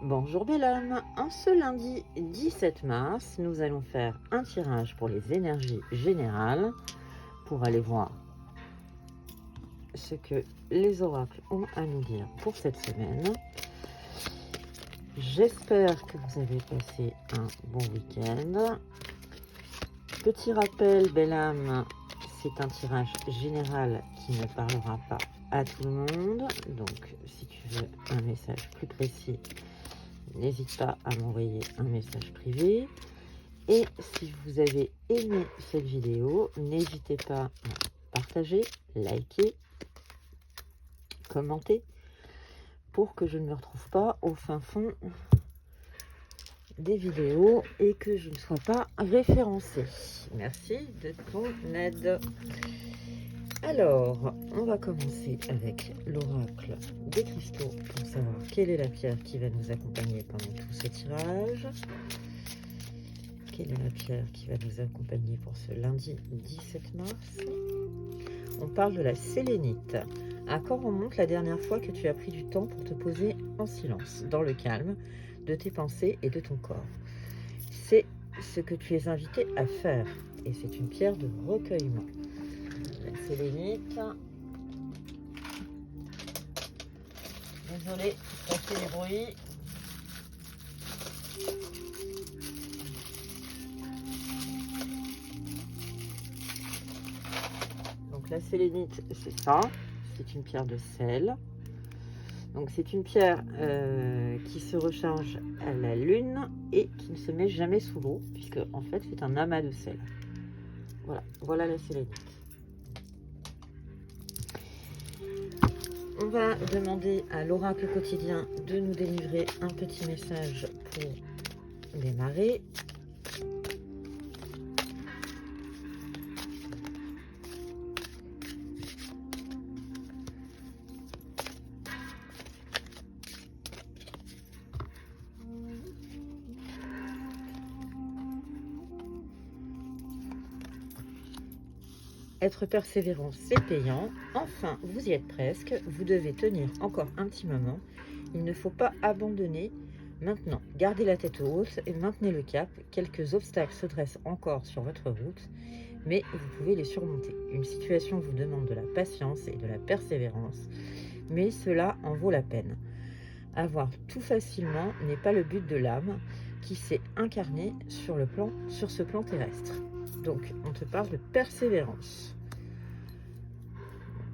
Bonjour bel homme, en ce lundi 17 mars, nous allons faire un tirage pour les énergies générales pour aller voir ce que les oracles ont à nous dire pour cette semaine. J'espère que vous avez passé un bon week-end. Petit rappel, belle âme, c'est un tirage général qui ne parlera pas à tout le monde. Donc, si tu veux un message plus précis, n'hésite pas à m'envoyer un message privé. Et si vous avez aimé cette vidéo, n'hésitez pas à partager, liker, commenter pour que je ne me retrouve pas au fin fond des vidéos et que je ne sois pas référencée. Merci de ton aide. Alors, on va commencer avec l'oracle des cristaux pour savoir quelle est la pierre qui va nous accompagner pendant tout ce tirage. Quelle est la pierre qui va nous accompagner pour ce lundi 17 mars? On parle de la sélénite. À quand remonte la dernière fois que tu as pris du temps pour te poser en silence, dans le calme de tes pensées et de ton corps? C'est ce que tu es invité à faire et c'est une pierre de recueillement. La sélénite. Désolée, ça fait du bruit. Donc la sélénite, c'est ça. C'est une pierre de sel. Donc c'est une pierre qui se recharge à la lune et qui ne se met jamais sous l'eau, puisque en fait c'est un amas de sel. Voilà la sélénite. On va demander à l'oracle quotidien de nous délivrer un petit message pour démarrer. Être persévérant, c'est payant. Enfin, vous y êtes presque. Vous devez tenir encore un petit moment. Il ne faut pas abandonner. Maintenant, gardez la tête haute et maintenez le cap. Quelques obstacles se dressent encore sur votre route, mais vous pouvez les surmonter. Une situation vous demande de la patience et de la persévérance, mais cela en vaut la peine. Avoir tout facilement n'est pas le but de l'âme qui s'est incarnée sur ce plan terrestre. Donc, on te parle de persévérance.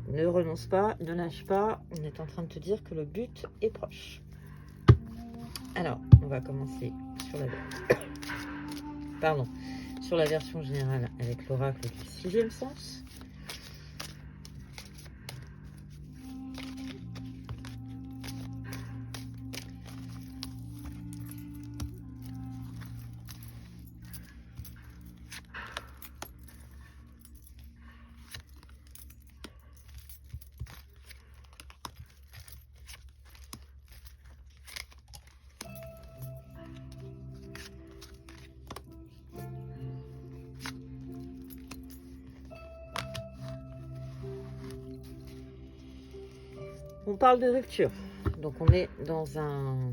Ne renonce pas, ne lâche pas. On est en train de te dire que le but est proche. Alors, on va commencer sur la version générale avec l'oracle du sixième sens. On parle de rupture, donc on est dans une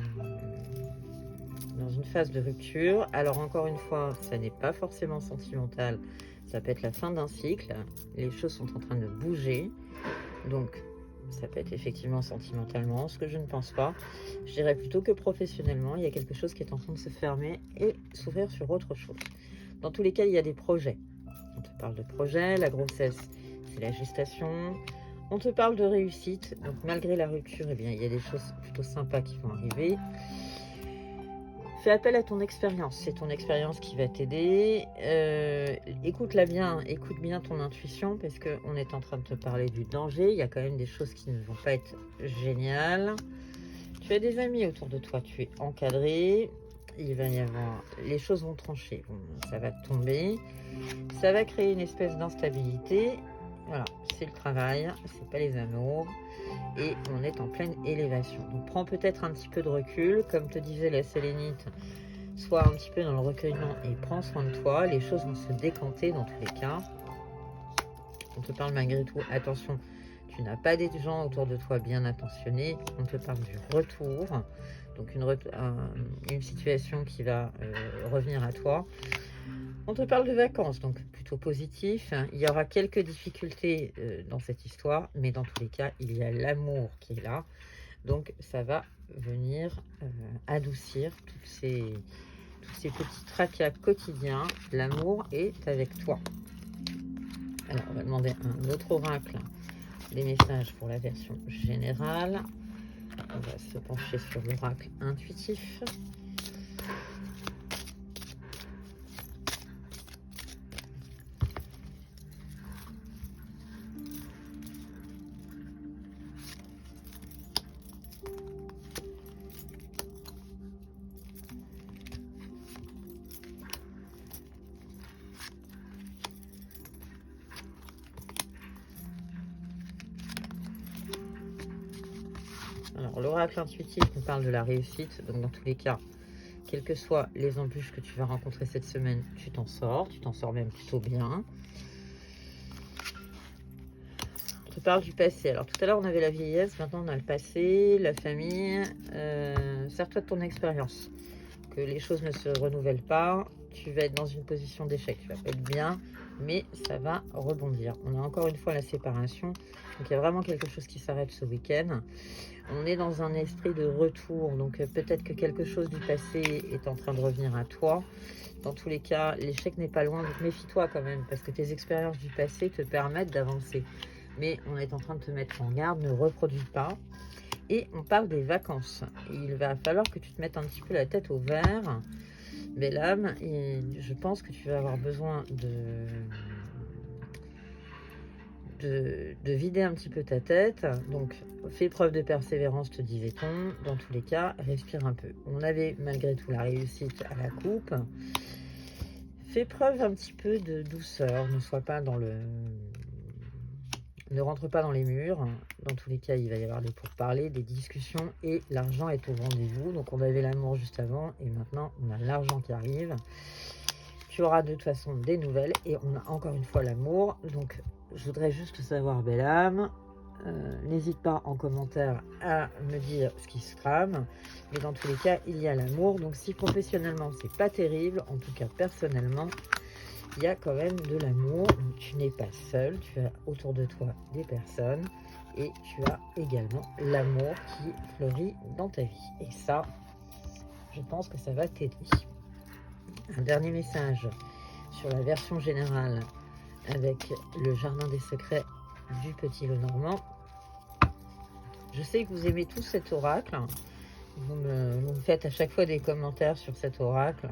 phase de rupture. Alors encore une fois, ça n'est pas forcément sentimental, ça peut être la fin d'un cycle, les choses sont en train de bouger, donc ça peut être effectivement sentimentalement, ce que je ne pense pas. Je dirais plutôt que professionnellement, il y a quelque chose qui est en train de se fermer et s'ouvrir sur autre chose. Dans tous les cas, il y a des projets. On te parle de projets, la grossesse, c'est la gestation. On te parle de réussite, donc malgré la rupture, eh bien, il y a des choses plutôt sympas qui vont arriver. Fais appel à ton expérience, c'est ton expérience qui va t'aider. Écoute-la bien, écoute bien ton intuition, parce qu'on est en train de te parler du danger. Il y a quand même des choses qui ne vont pas être géniales. Tu as des amis autour de toi, tu es encadré. Il va y avoir, les choses vont trancher, ça va tomber. Ça va créer une espèce d'instabilité. Voilà, c'est le travail, c'est pas les amours et on est en pleine élévation. Donc prends peut-être un petit peu de recul, comme te disait la sélénite, sois un petit peu dans le recueillement et prends soin de toi. Les choses vont se décanter dans tous les cas. On te parle malgré tout, attention, tu n'as pas des gens autour de toi bien intentionnés. On te parle du retour, donc une situation qui va revenir à toi. On te parle de vacances, donc plutôt positif. Il y aura quelques difficultés dans cette histoire, mais dans tous les cas, il y a l'amour qui est là. Donc ça va venir adoucir tous ces petits tracas quotidiens. L'amour est avec toi. Alors on va demander un autre oracle, des messages pour la version générale. On va se pencher sur l'oracle intuitif. Alors, l'oracle intuitif nous parle de la réussite. Donc, dans tous les cas, quelles que soient les embûches que tu vas rencontrer cette semaine, tu t'en sors même plutôt bien. On te parle du passé. Alors, tout à l'heure, on avait la vieillesse. Maintenant, on a le passé, la famille. Sers-toi de ton expérience. Que les choses ne se renouvellent pas. Tu vas être dans une position d'échec. Tu vas pas être bien, mais ça va rebondir. On a encore une fois la séparation. Donc, il y a vraiment quelque chose qui s'arrête ce week-end. On est dans un esprit de retour. Donc, peut-être que quelque chose du passé est en train de revenir à toi. Dans tous les cas, l'échec n'est pas loin. Donc, méfie-toi quand même, parce que tes expériences du passé te permettent d'avancer. Mais on est en train de te mettre en garde. Ne reproduis pas. Et on parle des vacances. Il va falloir que tu te mettes un petit peu la tête au vert. Belle âme, et je pense que tu vas avoir besoin de vider un petit peu ta tête. Donc, fais preuve de persévérance, te disait-on. Dans tous les cas, respire un peu. On avait malgré tout la réussite à la coupe. Fais preuve un petit peu de douceur. Ne rentre pas dans les murs. Dans tous les cas, il va y avoir des pourparlers, des discussions et l'argent est au rendez-vous. Donc, on avait l'amour juste avant et maintenant, on a l'argent qui arrive. Tu auras de toute façon des nouvelles et on a encore une fois l'amour. Donc, je voudrais juste savoir, belle âme, n'hésite pas en commentaire à me dire ce qui se crame. Mais dans tous les cas, il y a l'amour. Donc, si professionnellement, c'est pas terrible, en tout cas personnellement, il y a quand même de l'amour. Tu n'es pas seul, tu as autour de toi des personnes et tu as également l'amour qui fleurit dans ta vie. Et ça, je pense que ça va t'aider. Un dernier message sur la version générale avec le jardin des secrets du Petit Lenormand. Je sais que vous aimez tous cet oracle. Vous me faites à chaque fois des commentaires sur cet oracle.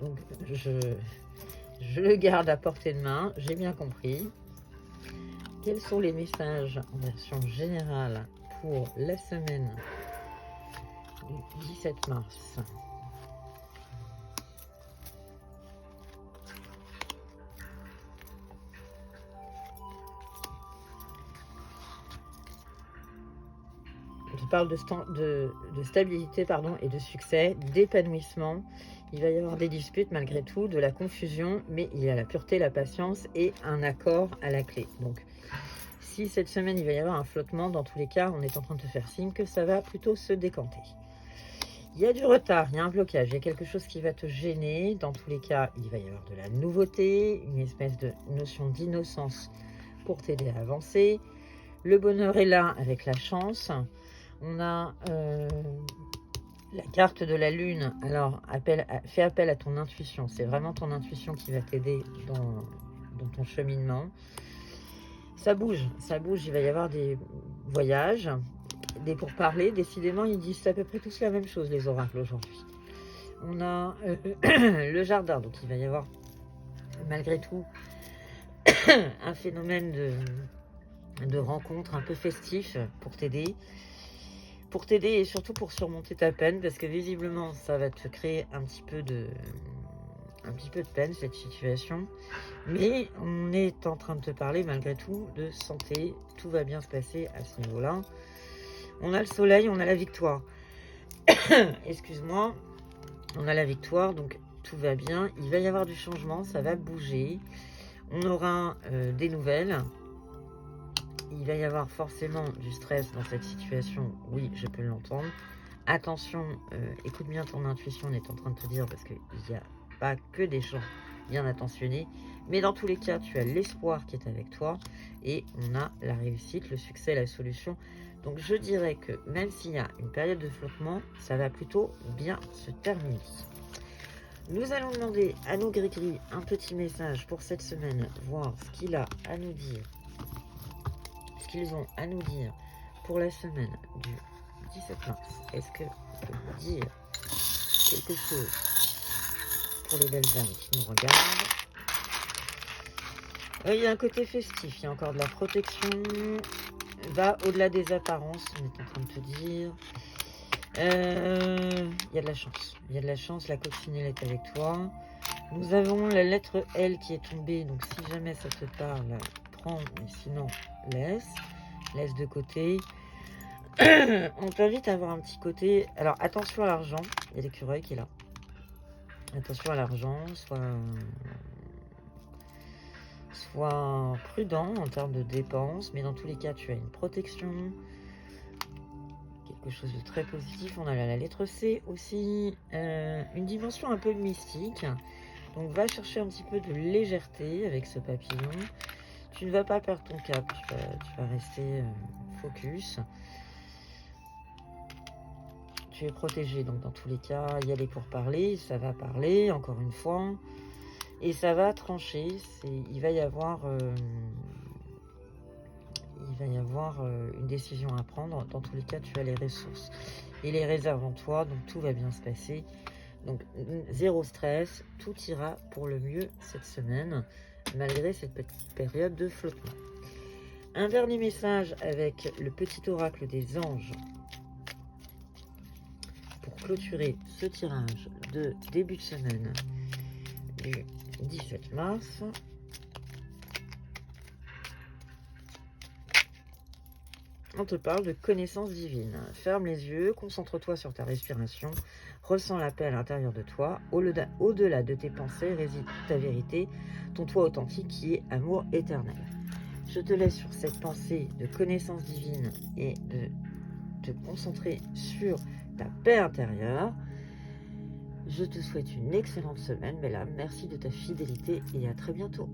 Donc, je le garde à portée de main, j'ai bien compris. Quels sont les messages en version générale pour la semaine du 17 mars ? On te parle de stabilité et de succès, d'épanouissement. Il va y avoir des disputes malgré tout, de la confusion, mais il y a la pureté, la patience et un accord à la clé. Donc, si cette semaine, il va y avoir un flottement, dans tous les cas, on est en train de te faire signe que ça va plutôt se décanter. Il y a du retard, il y a un blocage, il y a quelque chose qui va te gêner. Dans tous les cas, il va y avoir de la nouveauté, une espèce de notion d'innocence pour t'aider à avancer. Le bonheur est là avec la chance. On a la carte de la lune. Alors, fais appel à ton intuition. C'est vraiment ton intuition qui va t'aider dans ton cheminement. Ça bouge. Il va y avoir des voyages, des pourparlers. Décidément, ils disent à peu près tous la même chose, les oracles, aujourd'hui. On a le jardin. Donc, il va y avoir, malgré tout, un phénomène de rencontre un peu festif pour t'aider. Et surtout pour surmonter ta peine, parce que visiblement ça va te créer un petit peu de peine, cette situation, mais on est en train de te parler malgré tout de santé. Tout va bien se passer à ce niveau là. On a le soleil, on a la victoire. Excuse-moi, on a la victoire, donc tout va bien. Il va y avoir du changement, ça va bouger, on aura des nouvelles. Il va y avoir forcément du stress dans cette situation. Oui, je peux l'entendre. Attention, écoute bien ton intuition, on est en train de te dire, parce qu'il n'y a pas que des gens bien attentionnés. Mais dans tous les cas, tu as l'espoir qui est avec toi. Et on a la réussite, le succès, la solution. Donc je dirais que même s'il y a une période de flottement, ça va plutôt bien se terminer. Nous allons demander à nos gris-gris un petit message pour cette semaine, voir ce qu'il a à nous dire, ce qu'ils ont à nous dire pour la semaine du 17 mars. Est-ce que on peut nous dire quelque chose pour les belles âmes qui nous regardent? Il y a un côté festif, il y a encore de la protection, va au-delà des apparences, on est en train de te dire. Il y a de la chance. Il y a de la chance, la coccinelle est avec toi. Nous avons la lettre L qui est tombée. Donc si jamais ça te parle, prends. Mais sinon, laisse. Laisse de côté. On t'invite à avoir un petit côté. Alors attention à l'argent. Il y a l'écureuil qui est là. Attention à l'argent. Sois prudent en termes de dépenses. Mais dans tous les cas, tu as une protection. Quelque chose de très positif. On a la lettre C aussi, une dimension un peu mystique. Donc va chercher un petit peu de légèreté avec ce papillon. Tu ne vas pas perdre ton cap, tu vas rester focus. Tu es protégé, donc dans tous les cas, il y a les pourparlers, ça va parler encore une fois. Et ça va trancher, il va y avoir une décision à prendre. Dans tous les cas, tu as les ressources et les réserves en toi, donc tout va bien se passer. Donc zéro stress, tout ira pour le mieux cette semaine, malgré cette petite période de flottement. Un dernier message avec le petit oracle des anges pour clôturer ce tirage de début de semaine du 17 mars. On te parle de connaissance divine. Ferme les yeux, concentre-toi sur ta respiration, ressens la paix à l'intérieur de toi. Au-delà de tes pensées réside ta vérité, ton toi authentique qui est amour éternel. Je te laisse sur cette pensée de connaissance divine et de te concentrer sur ta paix intérieure. Je te souhaite une excellente semaine, Bella. Merci de ta fidélité et à très bientôt.